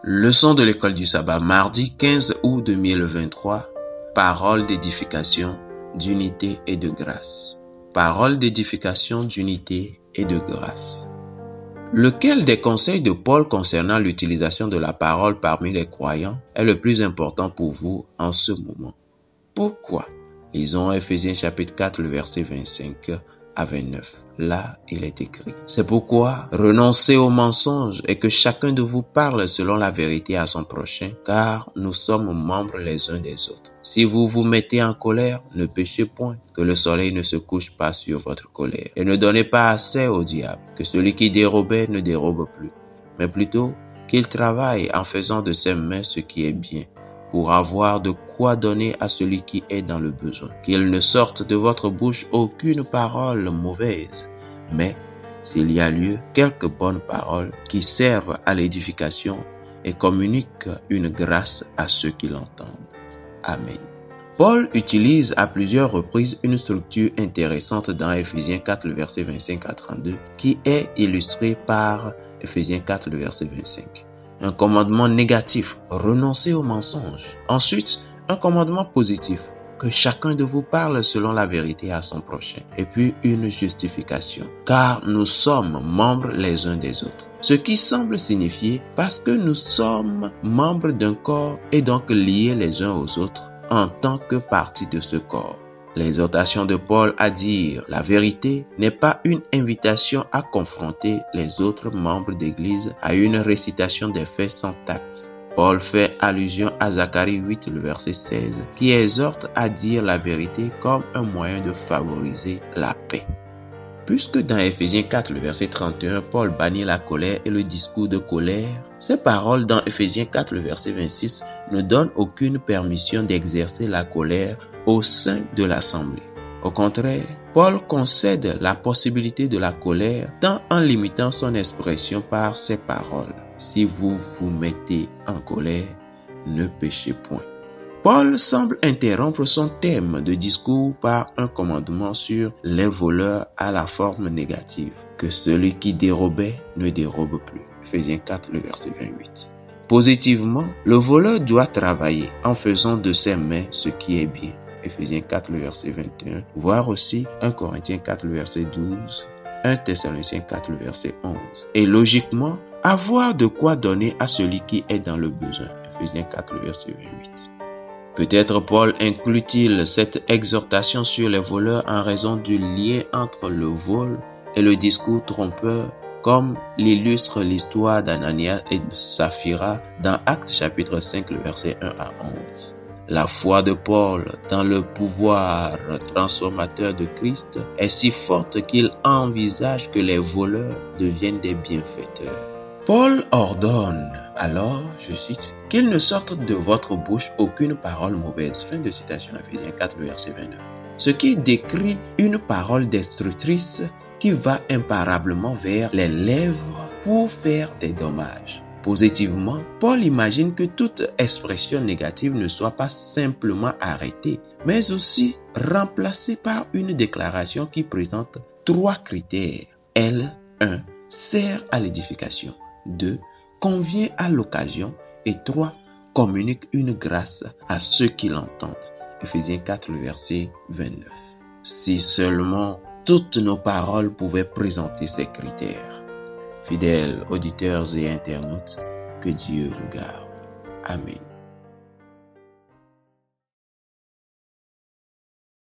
Leçon de l'école du sabbat, mardi 15 août 2023. Parole d'édification, d'unité et de grâce. Parole d'édification, d'unité et de grâce. Lequel des conseils de Paul concernant l'utilisation de la parole parmi les croyants est le plus important pour vous en ce moment? Pourquoi? Lisons Ephésiens chapitre 4, le verset 25 à 29. Là, il est écrit: c'est pourquoi renoncez aux mensonges et que chacun de vous parle selon la vérité à son prochain, car nous sommes membres les uns des autres. Si vous vous mettez en colère, ne péchez point, que le soleil ne se couche pas sur votre colère. Et ne donnez pas assez au diable, que celui qui dérobait ne dérobe plus, mais plutôt qu'il travaille en faisant de ses mains ce qui est bien, pour avoir de quoi donner à celui qui est dans le besoin. Qu'il ne sorte de votre bouche aucune parole mauvaise, mais s'il y a lieu, quelques bonnes paroles qui servent à l'édification et communiquent une grâce à ceux qui l'entendent. Amen. Paul utilise à plusieurs reprises une structure intéressante dans Ephésiens 4, le verset 25 à 32, qui est illustrée par Ephésiens 4, le verset 25. Un commandement négatif, renoncez aux mensonges. Ensuite, un commandement positif, que chacun de vous parle selon la vérité à son prochain. Et puis une justification, car nous sommes membres les uns des autres. Ce qui semble signifier, parce que nous sommes membres d'un corps et donc liés les uns aux autres en tant que partie de ce corps. L'exhortation de Paul à dire la vérité n'est pas une invitation à confronter les autres membres d'Église à une récitation des faits sans tact. Paul fait allusion à Zacharie 8, le verset 16, qui exhorte à dire la vérité comme un moyen de favoriser la paix. Puisque dans Ephésiens 4, le verset 31, Paul bannit la colère et le discours de colère, ces paroles dans Ephésiens 4, le verset 26, ne donnent aucune permission d'exercer la colère au sein de l'assemblée. Au contraire, Paul concède la possibilité de la colère tant en limitant son expression par ces paroles. Si vous vous mettez en colère, ne péchez point. Paul semble interrompre son thème de discours par un commandement sur les voleurs à la forme négative, que celui qui dérobait ne dérobe plus. Ephésiens 4, le verset 28. Positivement, le voleur doit travailler en faisant de ses mains ce qui est bien. Ephésiens 4, le verset 21, voire aussi 1 Corinthiens 4, le verset 12, 1 Thessaloniciens 4, le verset 11. Et logiquement, avoir de quoi donner à celui qui est dans le besoin. Ephésiens 4, le verset 28. Peut-être Paul inclut-il cette exhortation sur les voleurs en raison du lien entre le vol et le discours trompeur, comme l'illustre l'histoire d'Ananias et de Saphira dans Actes chapitre 5, le verset 1 à 11. La foi de Paul dans le pouvoir transformateur de Christ est si forte qu'il envisage que les voleurs deviennent des bienfaiteurs. Paul ordonne alors, je cite, qu'il ne sorte de votre bouche aucune parole mauvaise. Fin de citation, Ephésiens 4, verset 29. Ce qui décrit une parole destructrice qui va imparablement vers les lèvres pour faire des dommages. Positivement, Paul imagine que toute expression négative ne soit pas simplement arrêtée, mais aussi remplacée par une déclaration qui présente 3 critères. L. 1. Sert à l'édification. 2. Convient à l'occasion. Et 3. Communique une grâce à ceux qui l'entendent. Ephésiens 4, le verset 29. Si seulement toutes nos paroles pouvaient présenter ces critères. Fidèles auditeurs et internautes, que Dieu vous garde. Amen.